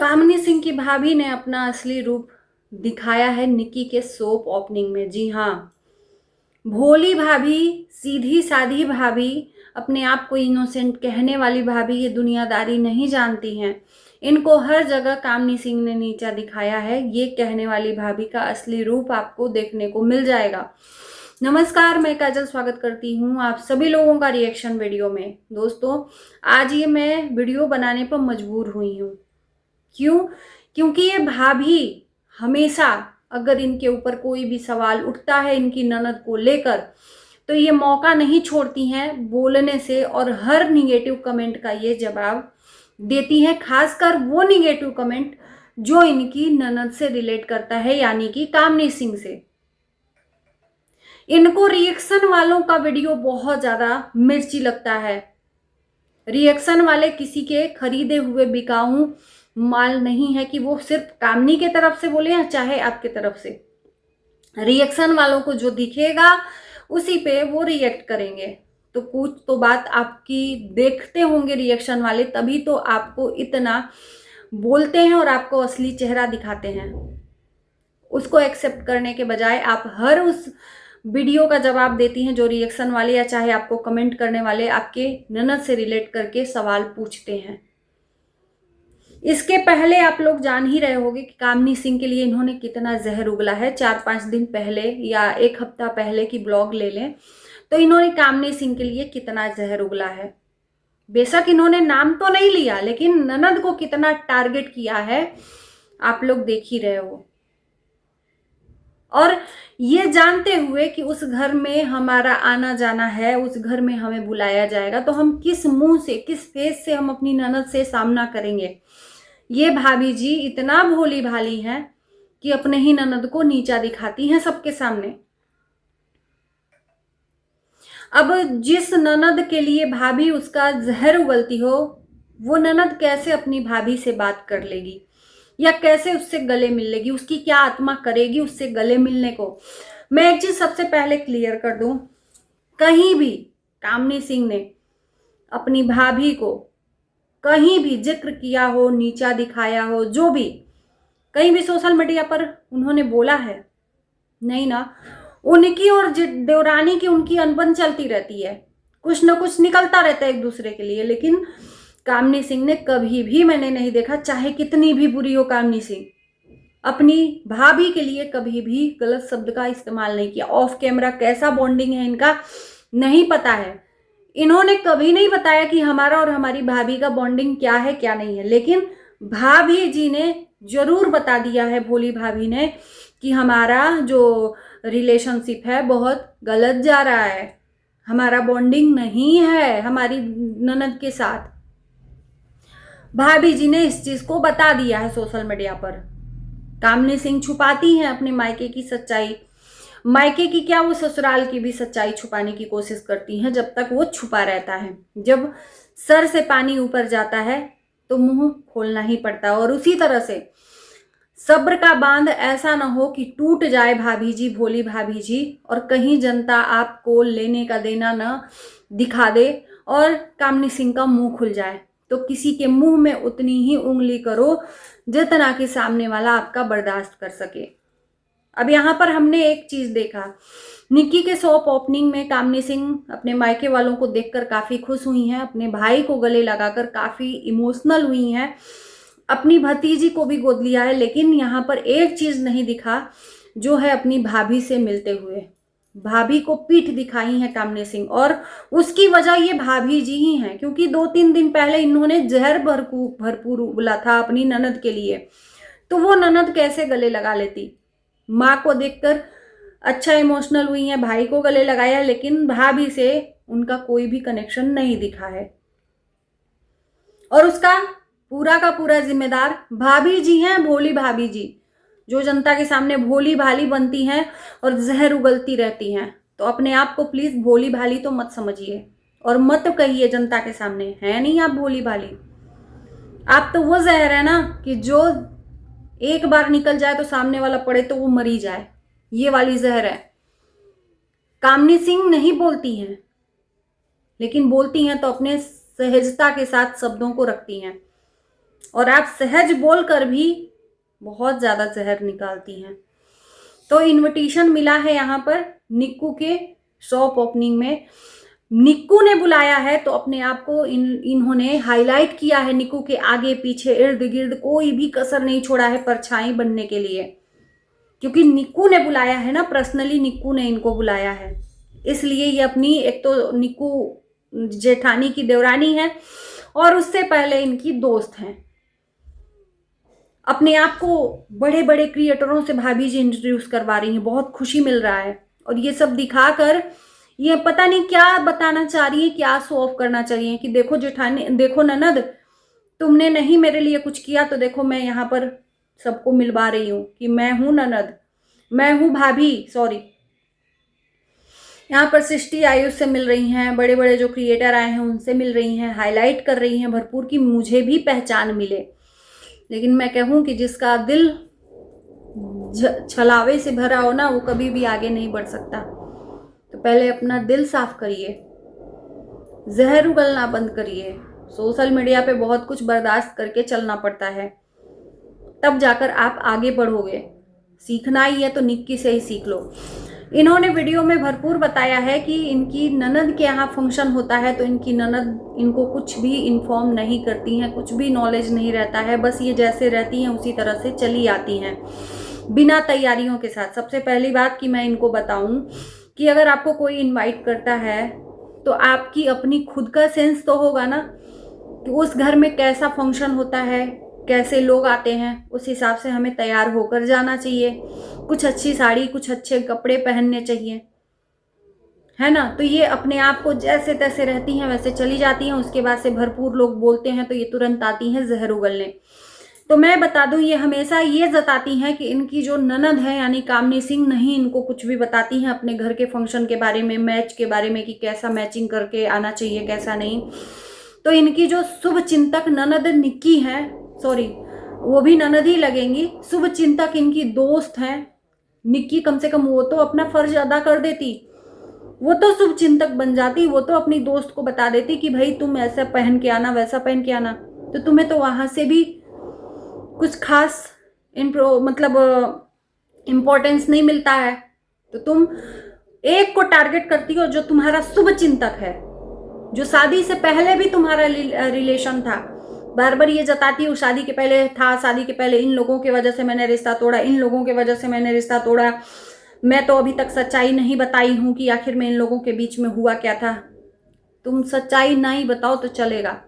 कामिनी सिंह की भाभी ने अपना असली रूप दिखाया है निक्की के सोप ओपनिंग में। जी हाँ, भोली भाभी, सीधी सादी भाभी, अपने आप को इनोसेंट कहने वाली भाभी ये दुनियादारी नहीं जानती हैं। इनको हर जगह कामिनी सिंह ने नीचा दिखाया है। ये कहने वाली भाभी का असली रूप आपको देखने को मिल जाएगा। नमस्कार, मैं काजल स्वागत करती हूँ आप सभी लोगों का रिएक्शन वीडियो में। दोस्तों, आज ये मैं वीडियो बनाने पर मजबूर हुई हूँ। क्यों? क्योंकि ये भाभी हमेशा अगर इनके ऊपर कोई भी सवाल उठता है इनकी ननद को लेकर, तो ये मौका नहीं छोड़ती हैं बोलने से और हर निगेटिव कमेंट का ये जवाब देती हैं। खासकर वो निगेटिव कमेंट जो इनकी ननद से रिलेट करता है, यानी कि कामिनी सिंह से। इनको रिएक्शन वालों का वीडियो बहुत ज्यादा मिर्ची लगता है। रिएक्शन वाले किसी के खरीदे हुए बिकाऊ माल नहीं है कि वो सिर्फ कामिनी के तरफ से बोले या चाहे आपके तरफ से। रिएक्शन वालों को जो दिखेगा उसी पे वो रिएक्ट करेंगे। तो कुछ तो बात आपकी देखते होंगे रिएक्शन वाले, तभी तो आपको इतना बोलते हैं और आपको असली चेहरा दिखाते हैं। उसको एक्सेप्ट करने के बजाय आप हर उस वीडियो का जवाब देती हैं जो रिएक्शन वाले या चाहे आपको कमेंट करने वाले आपके ननद से रिलेट करके सवाल पूछते हैं। इसके पहले आप लोग जान ही रहे होंगे कि कामिनी सिंह के लिए इन्होंने कितना जहर उगला है। 4-5 दिन पहले या एक हफ्ता पहले की ब्लॉग ले लें तो इन्होंने कामिनी सिंह के लिए कितना जहर उगला है। बेशक इन्होंने नाम तो नहीं लिया, लेकिन ननद को कितना टारगेट किया है आप लोग देख ही रहे हो। और ये जानते हुए कि उस घर में हमारा आना जाना है, उस घर में हमें बुलाया जाएगा, तो हम किस मुंह से, किस फेस से हम अपनी ननद से सामना करेंगे। ये भाभी जी इतना भोली भाली हैं कि अपने ही ननद को नीचा दिखाती हैं सबके सामने। अब जिस ननद के लिए भाभी उसका जहर उगलती हो, वो ननद कैसे अपनी भाभी से बात कर लेगी या कैसे उससे गले मिल लेगी? उसकी क्या आत्मा करेगी उससे गले मिलने को? मैं एक चीज सबसे पहले क्लियर कर दूं, कहीं भी कामिनी सिंह ने अपनी भाभी को कहीं भी जिक्र किया हो, नीचा दिखाया हो, जो भी कहीं भी सोशल मीडिया पर उन्होंने बोला है? नहीं ना। उनकी और देवरानी की उनकी अनबन चलती रहती है, कुछ ना कुछ निकलता रहता है एक दूसरे के लिए। लेकिन कामिनी सिंह ने कभी भी मैंने नहीं देखा, चाहे कितनी भी बुरी हो कामिनी सिंह, अपनी भाभी के लिए कभी भी गलत शब्द का इस्तेमाल नहीं किया। ऑफ कैमरा कैसा बॉन्डिंग है इनका नहीं पता है। इन्होंने कभी नहीं बताया कि हमारा और हमारी भाभी का बॉन्डिंग क्या है क्या नहीं है, लेकिन भाभी जी ने जरूर बता दिया है, भोली भाभी ने, कि हमारा जो रिलेशनशिप है बहुत गलत जा रहा है, हमारा बॉन्डिंग नहीं है हमारी ननद के साथ। भाभी जी ने इस चीज को बता दिया है सोशल मीडिया पर। कामिनी सिंह छुपाती हैं अपने मायके की सच्चाई, मायके की क्या वो ससुराल की भी सच्चाई छुपाने की कोशिश करती हैं जब तक वो छुपा रहता है। जब सर से पानी ऊपर जाता है तो मुंह खोलना ही पड़ता है। और उसी तरह से सब्र का बांध ऐसा ना हो कि टूट जाए भाभी जी, भोली भाभी जी, और कहीं जनता आपको लेने का देना ना दिखा दे और कामिनी सिंह का मुंह खुल जाए। तो किसी के मुंह में उतनी ही उंगली करो जितना कि सामने वाला आपका बर्दाश्त कर सके। अब यहाँ पर हमने एक चीज देखा, निक्की के शॉप ओपनिंग में कामिनी सिंह अपने मायके वालों को देखकर काफी खुश हुई हैं, अपने भाई को गले लगाकर काफी इमोशनल हुई हैं, अपनी भतीजी को भी गोद लिया है। लेकिन यहाँ पर एक चीज नहीं दिखा, जो है अपनी भाभी से मिलते हुए भाभी को पीठ दिखाई है कामिनी सिंह। और उसकी वजह ये भाभी जी ही हैं, क्योंकि 2-3 दिन पहले इन्होंने जहर भरपूर उगला था अपनी ननद के लिए, तो वो ननद कैसे गले लगा लेती? माँ को देखकर अच्छा इमोशनल हुई है, भाई को गले लगाया, लेकिन भाभी से उनका कोई भी कनेक्शन नहीं दिखा है। और उसका पूरा का पूरा जिम्मेदार भाभी जी हैं, भोली भाभी जी, जो जनता के सामने भोली भाली बनती हैं और जहर उगलती रहती हैं। तो अपने आप को प्लीज भोली भाली तो मत समझिए और मत कहिए जनता के सामने, है नहीं आप भोली भाली। आप तो वो जहर है ना कि जो एक बार निकल जाए तो सामने वाला पड़े तो वो मरी जाए, ये वाली जहर है। कामिनी सिंह नहीं बोलती हैं, लेकिन बोलती हैं तो अपने सहजता के साथ शब्दों को रखती हैं। और आप सहज बोलकर भी बहुत ज़्यादा जहर निकालती हैं। तो इनविटेशन मिला है यहाँ पर निक्कू के शॉप ओपनिंग में। निक्कू ने बुलाया है तो अपने आप को इन्होंने हाईलाइट किया है। निक्कू के आगे पीछे इर्द गिर्द कोई भी कसर नहीं छोड़ा है परछाई बनने के लिए, क्योंकि निक्कू ने बुलाया है ना, पर्सनली निक्कू ने इनको बुलाया है। इसलिए ये अपनी, एक तो निक्कू जेठानी की देवरानी है और उससे पहले इनकी दोस्त हैं। अपने आप को बड़े बड़े क्रिएटरों से भाभी जी इंट्रोड्यूस करवा रही हैं, बहुत खुशी मिल रहा है। और ये सब दिखाकर ये पता नहीं क्या बताना चाह रही है, क्या शो ऑफ करना चाहिए कि देखो जेठानी, देखो ननद, तुमने नहीं मेरे लिए कुछ किया तो देखो मैं यहाँ पर सबको मिलवा रही हूँ कि मैं हूँ ननद, मैं हूँ भाभी। सॉरी, यहाँ पर सृष्टि आयुष से मिल रही हैं, बड़े बड़े जो क्रिएटर आए हैं उनसे मिल रही हैं, हाईलाइट कर रही हैं भरपूर कि मुझे भी पहचान मिले। लेकिन मैं कहूँ कि जिसका दिल छलावे से भरा हो ना, वो कभी भी आगे नहीं बढ़ सकता। तो पहले अपना दिल साफ करिए, जहर उगलना बंद करिए। सोशल मीडिया पे बहुत कुछ बर्दाश्त करके चलना पड़ता है, तब जाकर आप आगे बढ़ोगे। सीखना ही है तो निक्की से ही सीख लो। इन्होंने वीडियो में भरपूर बताया है कि इनकी ननद के यहाँ फंक्शन होता है तो इनकी ननद इनको कुछ भी इन्फॉर्म नहीं करती हैं, कुछ भी नॉलेज नहीं रहता है, बस ये जैसे रहती हैं उसी तरह से चली आती हैं बिना तैयारियों के साथ। सबसे पहली बात कि मैं इनको बताऊं कि अगर आपको कोई इनवाइट करता है तो आपकी अपनी खुद का सेंस तो होगा ना कि उस घर में कैसा फंक्शन होता है, कैसे लोग आते हैं, उस हिसाब से हमें तैयार होकर जाना चाहिए। कुछ अच्छी साड़ी, कुछ अच्छे कपड़े पहनने चाहिए, है ना। तो ये अपने आप को जैसे तैसे रहती हैं वैसे चली जाती हैं। उसके बाद से भरपूर लोग बोलते हैं तो ये तुरंत आती हैं जहर उगलने। तो मैं बता दूं, ये हमेशा ये जताती हैं कि इनकी जो ननद है यानी कामनी सिंह नहीं इनको कुछ भी बताती हैं अपने घर के फंक्शन के बारे में, मैच के बारे में कि कैसा मैचिंग करके आना चाहिए, कैसा नहीं। तो इनकी जो शुभ चिंतक ननद निक्की है, सॉरी वो भी ननद ही लगेंगी, शुभ चिंतक इनकी दोस्त हैं निक्की। कम से कम वो तो अपना फर्ज अदा कर देती, वो तो शुभ चिंतक बन जाती, वो तो अपनी दोस्त को बता देती कि भाई तुम ऐसा पहन के आना, वैसा पहन के आना। तो तुम्हें तो वहां से भी कुछ खास मतलब इम्पोर्टेंस नहीं मिलता है। तो तुम एक को टारगेट करती हो जो तुम्हारा शुभ चिंतक है, जो शादी से पहले भी तुम्हारा रिलेशन था। बार बार ये जताती हूँ शादी के पहले था, शादी के पहले इन लोगों की वजह से मैंने रिश्ता तोड़ा, इन लोगों की वजह से मैंने रिश्ता तोड़ा। मैं तो अभी तक सच्चाई नहीं बताई हूँ कि आखिर में इन लोगों के बीच में हुआ क्या था। तुम सच्चाई नहीं बताओ तो चलेगा,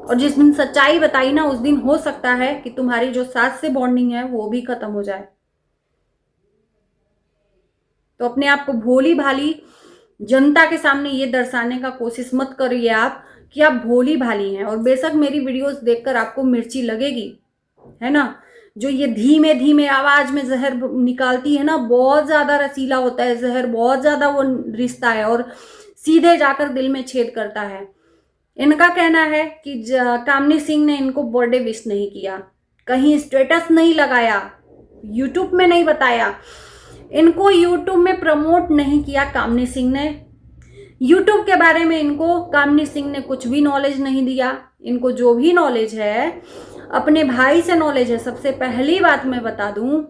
और जिस दिन सच्चाई बताई ना उस दिन हो सकता है कि तुम्हारी जो सास से बॉन्डिंग है वो भी खत्म हो जाए। तो अपने आप को भोली भाली जनता के सामने ये दर्शाने का कोशिश मत करिए आप कि आप भोली भाली हैं। और बेशक मेरी वीडियोस देखकर आपको मिर्ची लगेगी, है ना। जो ये धीमे धीमे आवाज में जहर निकालती है ना, बहुत ज्यादा रसीला होता है जहर, बहुत ज्यादा वो रिश्ता है और सीधे जाकर दिल में छेद करता है। इनका कहना है कि कामनी सिंह ने इनको बर्थडे विश नहीं किया, कहीं स्टेटस नहीं लगाया, यूट्यूब में नहीं बताया, इनको यूट्यूब में प्रमोट नहीं किया कामनी सिंह ने। यूट्यूब के बारे में इनको कामनी सिंह ने कुछ भी नॉलेज नहीं दिया। इनको जो भी नॉलेज है अपने भाई से नॉलेज है। सबसे पहली बात मैं बता दूं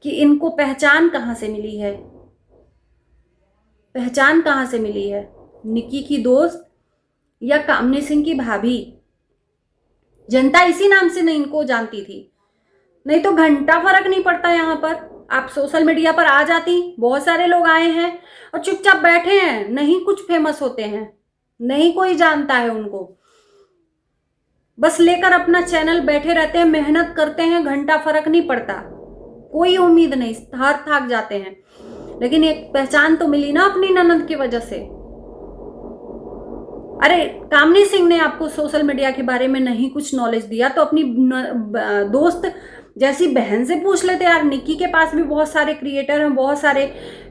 कि इनको पहचान कहां से मिली है, पहचान कहां से मिली है, निक्की की दोस्त या कामनी सिंह की भाभी। जनता इसी नाम से नहीं इनको जानती थी, नहीं तो घंटा फर्क नहीं पड़ता। यहाँ पर आप सोशल मीडिया पर आ जाती, बहुत सारे लोग आए हैं और चुपचाप बैठे हैं, नहीं कुछ फेमस होते हैं, नहीं कोई जानता है उनको, बस लेकर अपना चैनल बैठे रहते हैं, मेहनत करते हैं, घंटा फर्क नहीं पड़ता, कोई उम्मीद नहीं, हार थक जाते हैं। लेकिन एक पहचान तो मिली ना अपनी ननद की वजह से। अरे कामनी सिंह ने आपको सोशल मीडिया के बारे में नहीं कुछ नॉलेज दिया तो अपनी दोस्त जैसी बहन से पूछ लेते यार। निक्की के पास भी बहुत सारे क्रिएटर हैं, बहुत सारे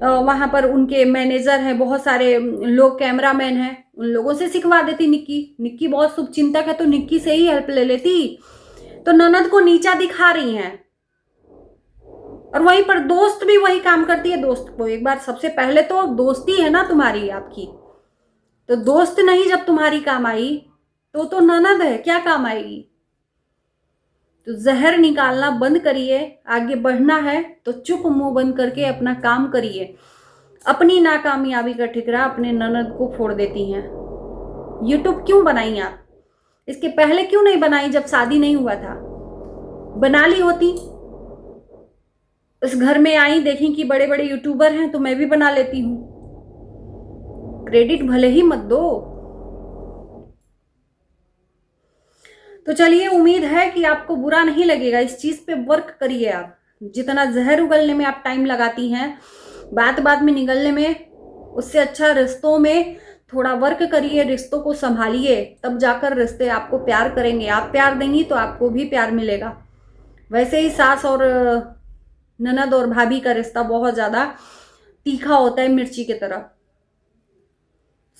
वहां पर उनके मैनेजर हैं, बहुत सारे लोग कैमरामैन हैं, उन लोगों से सिखवा देती निक्की बहुत शुभचिंतक है तो निक्की से ही हेल्प ले लेती। तो ननद को नीचा दिखा रही हैं और वहीं पर दोस्त भी वही काम करती है। दोस्त को एक बार, सबसे पहले तो दोस्ती है ना तुम्हारी आपकी, तो दोस्त नहीं जब तुम्हारी काम आई तो ननद है, क्या काम आएगी। तो जहर निकालना बंद करिए, आगे बढ़ना है तो चुप मुंह बंद करके अपना काम करिए। अपनी नाकामयाबी का ठिकरा अपने ननद को फोड़ देती हैं। यूट्यूब क्यों बनाई आप? इसके पहले क्यों नहीं बनाई जब शादी नहीं हुआ था? बना ली होती। इस घर में आई, देखी कि बड़े बड़े यूट्यूबर हैं तो मैं भी बना लेती हूं। क्रेडिट भले ही मत दो। तो चलिए, उम्मीद है कि आपको बुरा नहीं लगेगा। इस चीज पे वर्क करिए आप। जितना जहर उगलने में आप टाइम लगाती हैं, बात बात में निगलने में, उससे अच्छा रिश्तों में थोड़ा वर्क करिए, रिश्तों को संभालिए, तब जाकर रिश्ते आपको प्यार करेंगे। आप प्यार देंगी तो आपको भी प्यार मिलेगा। वैसे ही सास और ननद और भाभी का रिश्ता बहुत ज्यादा तीखा होता है, मिर्ची की तरह।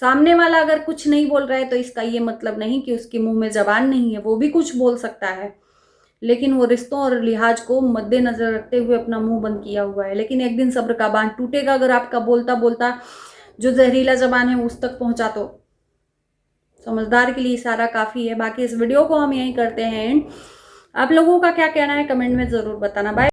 सामने वाला अगर कुछ नहीं बोल रहा है तो इसका ये मतलब नहीं कि उसके मुंह में जबान नहीं है, वो भी कुछ बोल सकता है, लेकिन वो रिश्तों और लिहाज को मद्देनजर रखते हुए अपना मुंह बंद किया हुआ है। लेकिन एक दिन सब्र का बांध टूटेगा अगर आपका बोलता बोलता जो जहरीला जबान है उस तक पहुंचा तो। समझदार के लिए इशारा काफी है। बाकी इस वीडियो को हम यहीं करते हैं एंड। आप लोगों का क्या कहना है कमेंट में जरूर बताना। बाय।